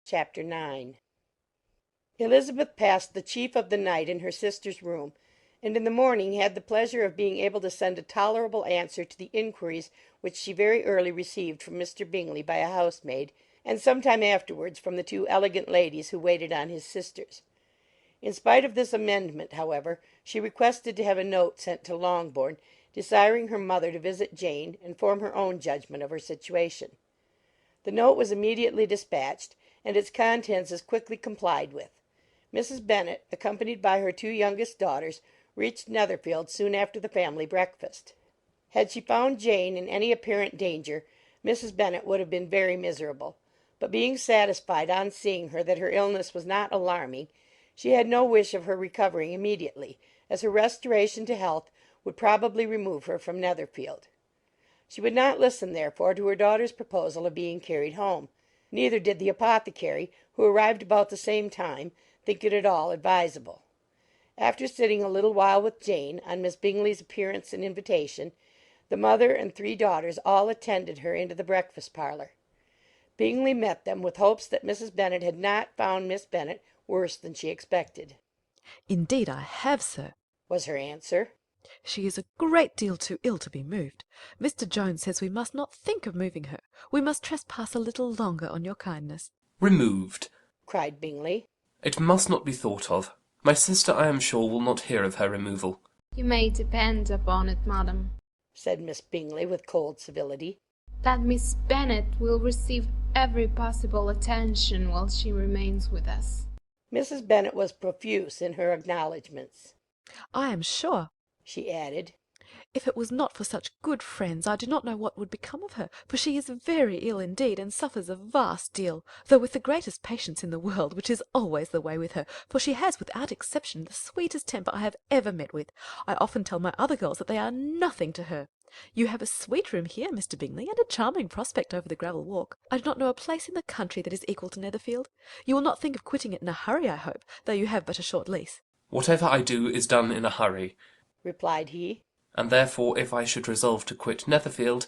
Chapter 9. Elizabeth passed the chief of the night in her sister's room, and in the morning had the pleasure of being able to send a tolerable answer to the inquiries which she very early received from Mr. Bingley by a housemaid, and some time afterwards from the two elegant ladies who waited on his sisters. In spite of this amendment, however, she requested to have a note sent to Longbourn, desiring her mother to visit Jane and form her own judgment of her situation. The note was immediately dispatched, and its contents as quickly complied with. Mrs. Bennet, accompanied by her two youngest daughters, reached Netherfield soon after the family breakfast. Had she found Jane in any apparent danger, Mrs. Bennet would have been very miserable; but being satisfied on seeing her that her illness was not alarming, she had no wish of her recovering immediately, as her restoration to health would probably remove her from Netherfield. She would not listen, therefore, to her daughter's proposal of being carried home. Neither did the apothecary, who arrived about the same time, think it at all advisable. After sitting a little while with Jane, on Miss Bingley's appearance and invitation, the mother and three daughters all attended her into the breakfast parlour. Bingley met them with hopes that Mrs. Bennet had not found Miss Bennet worse than she expected. "Indeed I have, sir," was her answer. "She is a great deal too ill to be moved. Mr. Jones says we must not think of moving her. We must trespass a little longer on your kindness." "Removed!" cried Bingley. "It must not be thought of. My sister, I am sure, will not hear of her removal." "You may depend upon it, madam," said Miss Bingley, with cold civility, "that Miss Bennet will receive every possible attention while she remains with us." Mrs. Bennet was profuse in her acknowledgments. "I am sure," she added, "if it was not for such good friends, I do not know what would become of her, for she is very ill indeed, and suffers a vast deal, though with the greatest patience in the world, which is always the way with her, for she has without exception the sweetest temper I have ever met with. I often tell my other girls that they are nothing to her. You have a sweet room here, Mr. Bingley, and a charming prospect over the gravel walk. I do not know a place in the country that is equal to Netherfield. You will not think of quitting it in a hurry, I hope, though you have but a short lease." "Whatever I do is done in a hurry," replied he, "and therefore if I should resolve to quit Netherfield,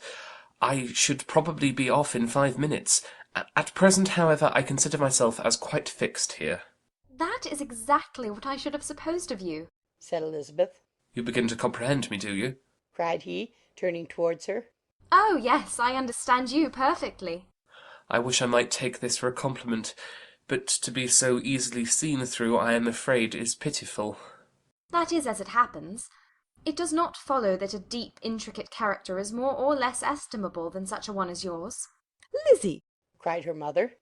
I should probably be off in 5 minutes. At present, however, I consider myself as quite fixed here." "That is exactly what I should have supposed of you," said Elizabeth. "You begin to comprehend me, do you?" cried he, turning towards her. "Oh, yes, I understand you perfectly." "I wish I might take this for a compliment, but to be so easily seen through, I am afraid, is pitiful." "That is as it happens. It does not follow that a deep, intricate character is more or less estimable than such a one as yours." "Lizzie," cried her mother,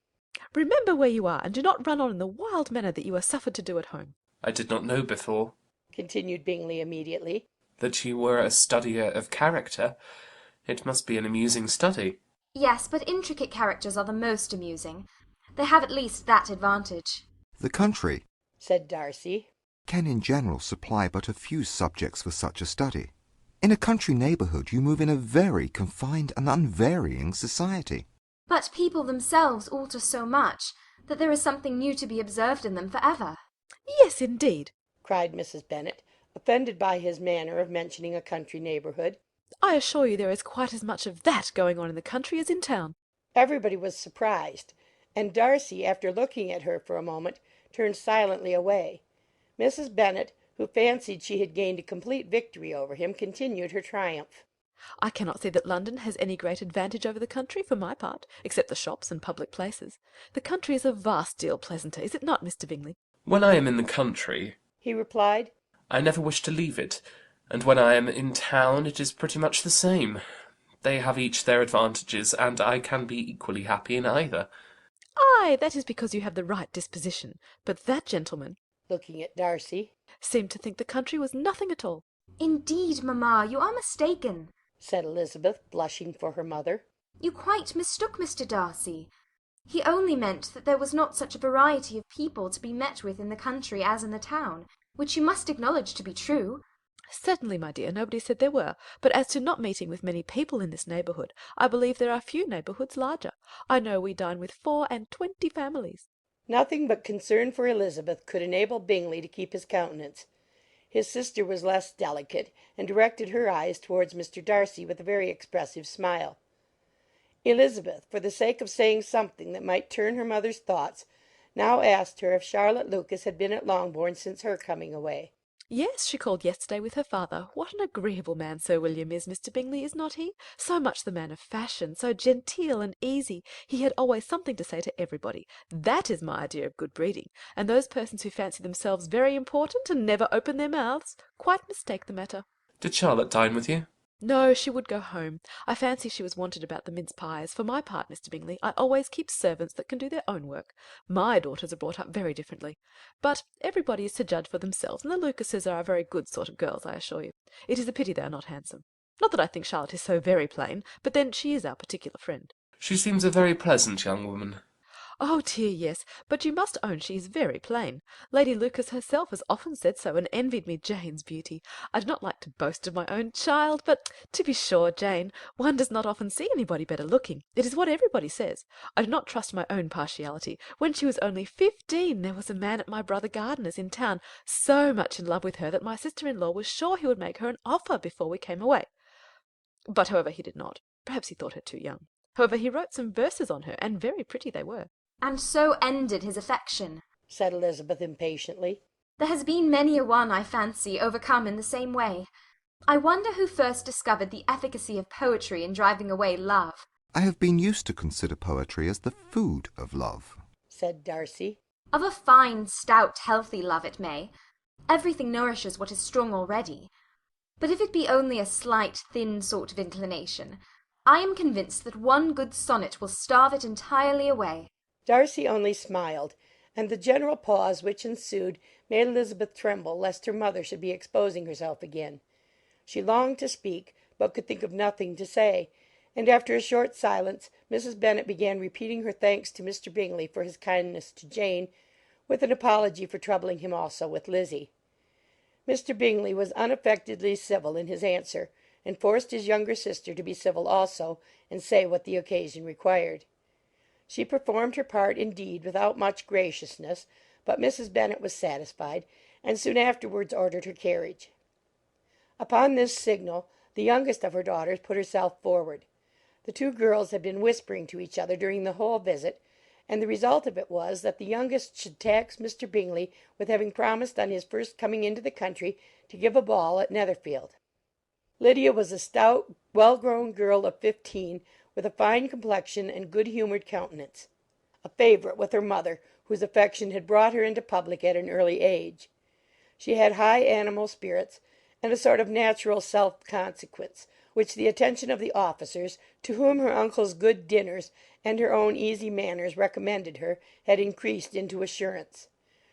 "remember where you are, and do not run on in the wild manner that you are suffered to do at home." "I did not know before," continued Bingley immediately, "that you were a studier of character. It must be an amusing study." "Yes, but intricate characters are the most amusing. They have at least that advantage." The country, said Darcy, can in general supply but a few subjects for such a study. In a country neighbourhood you move in a very confined and unvarying society. "But people themselves alter so much that there is something new to be observed in them for ever." "Yes, indeed," cried Mrs. Bennet, offended by his manner of mentioning a country neighbourhood. "I assure you there is quite as much of that going on in the country as in town." Everybody was surprised, and Darcy, after looking at her for a moment, turned silently away. Mrs. Bennet, who fancied she had gained a complete victory over him, continued her triumph. "I cannot see that London has any great advantage over the country, for my part, except the shops and public places. The country is a vast deal pleasanter, is it not, Mr. Bingley?" "When I am in the country," he replied, "I never wish to leave it, and when I am in town it is pretty much the same. They have each their advantages, and I can be equally happy in either." "Ay, that is because you have the right disposition, but that gentleman," looking at Darcy, "seemed to think the country was nothing at all." "Indeed, mamma, you are mistaken," said Elizabeth, blushing for her mother. "You quite mistook Mr. Darcy. He only meant that there was not such a variety of people to be met with in the country as in the town, which you must acknowledge to be true." "Certainly, my dear, nobody said there were; but as to not meeting with many people in this neighbourhood, I believe there are few neighbourhoods larger. I know we dine with 24 families." Nothing but concern for Elizabeth could enable Bingley to keep his countenance. His sister was less delicate, and directed her eyes towards Mr. Darcy with a very expressive smile. Elizabeth, for the sake of saying something that might turn her mother's thoughts, now asked her if Charlotte Lucas had been at Longbourn since her coming away. Yes, she called yesterday with her father. What an agreeable man Sir William is, Mr. Bingley, is not he? So much the man of fashion, so genteel and easy. He had always something to say to everybody. That is my idea of good breeding, and those persons who fancy themselves very important and never open their mouths quite mistake the matter. Did Charlotte dine with you? No, she would go home. I fancy she was wanted about the mince pies. For my part, Mr. Bingley, I always keep servants that can do their own work. My daughters are brought up very differently. But everybody is to judge for themselves, and the Lucases are a very good sort of girls, I assure you. It is a pity they are not handsome. Not that I think Charlotte is so very plain, but then she is our particular friend. She seems a very pleasant young woman. Oh dear, yes, but you must own she is very plain. Lady Lucas herself has often said so, and envied me Jane's beauty. I do not like to boast of my own child, but to be sure, Jane, one does not often see anybody better looking. It is what everybody says. I do not trust my own partiality. When she was only 15, there was a man at my brother Gardiner's in town so much in love with her that my sister-in-law was sure he would make her an offer before we came away. But however he did not. Perhaps he thought her too young. However, he wrote some verses on her, and very pretty they were. And so ended his affection, said Elizabeth impatiently. There has been many a one, I fancy, overcome in the same way. I wonder who first discovered the efficacy of poetry in driving away love. I have been used to consider poetry as the food of love, said Darcy. Of a fine, stout, healthy love it may. Everything nourishes what is strong already. But if it be only a slight, thin sort of inclination, I am convinced that one good sonnet will starve it entirely away. Darcy only smiled, and the general pause which ensued made Elizabeth tremble lest her mother should be exposing herself again. She longed to speak, but could think of nothing to say, and after a short silence Mrs. Bennet began repeating her thanks to Mr. Bingley for his kindness to Jane, with an apology for troubling him also with Lizzie. Mr. Bingley was unaffectedly civil in his answer, and forced his younger sister to be civil also, and say what the occasion required. She performed her part, indeed, without much graciousness, but Mrs. Bennet was satisfied, and soon afterwards ordered her carriage. Upon this signal, the youngest of her daughters put herself forward. The two girls had been whispering to each other during the whole visit, and the result of it was that the youngest should tax Mr. Bingley with having promised on his first coming into the country to give a ball at Netherfield. Lydia was a stout, well-grown girl of 15, with a fine complexion and good-humoured countenance, a favourite with her mother, whose affection had brought her into public at an early age. She had high animal spirits, and a sort of natural self-consequence, which the attention of the officers, to whom her uncle's good dinners and her own easy manners recommended her, had increased into assurance.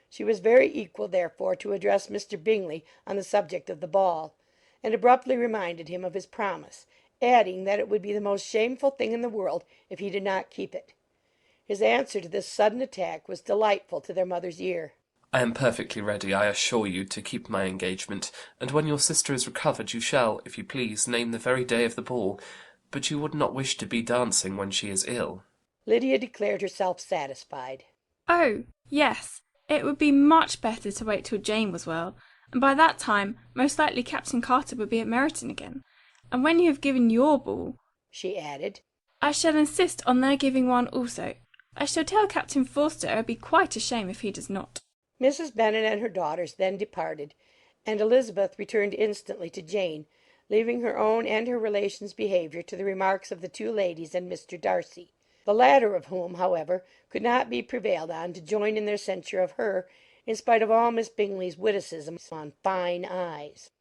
She was very equal, therefore, to address Mr. Bingley on the subject of the ball, and abruptly reminded him of his promise, adding that it would be the most shameful thing in the world if he did not keep it. His answer to this sudden attack was delightful to their mother's ear. I am perfectly ready, I assure you, to keep my engagement, and when your sister is recovered you shall, if you please, name the very day of the ball, but you would not wish to be dancing when she is ill. Lydia declared herself satisfied. Oh, yes, it would be much better to wait till Jane was well, and by that time most likely Captain Carter would be at Meryton again. And when you have given your ball, she added, I shall insist on their giving one also. I shall tell Captain Forster it would be quite a shame if he does not. Mrs. Bennet and her daughters then departed, and Elizabeth returned instantly to Jane, leaving her own and her relations' behaviour to the remarks of the two ladies and Mr. Darcy, the latter of whom, however, could not be prevailed on to join in their censure of her, in spite of all Miss Bingley's witticisms on fine eyes.